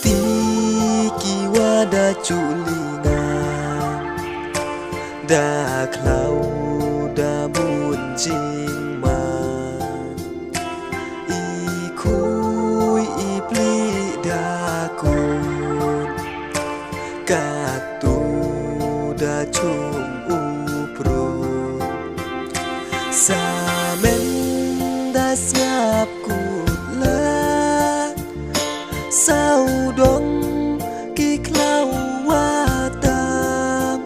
Tikiwa da culingan da klau da bun jing ma I kui I pli da kun katu da chung u pro samen da siap kut la sao dong ki klau wa tam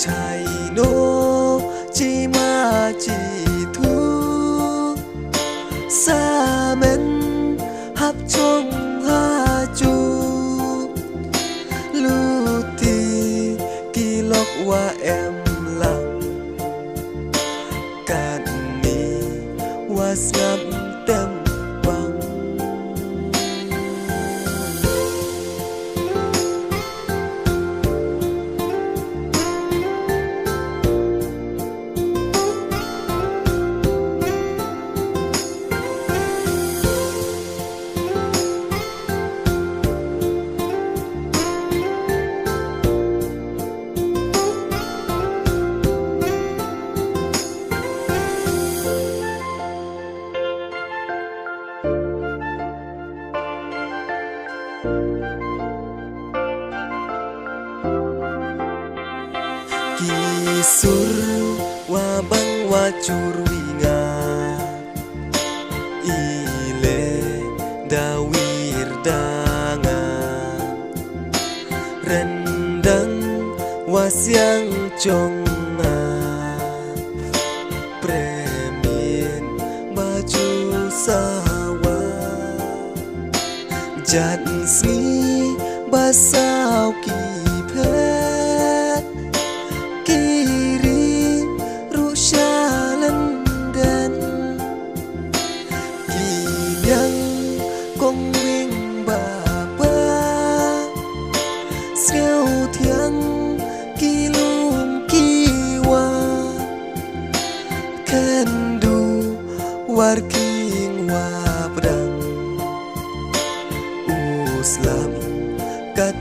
chai no chi ma chi thu sa men hấp trong ha chu lu ti ki lok wa em lặng cạn mi wa ngắm tem băng Kisur wa bang wa curwinga ile dawir danga rendang wa siang conga premien baju sawa jat si basau ki phet kiri rushalan dan kidang kong wing baba siêu thiang kilum kiwa kendu warking wa pedang uslam kat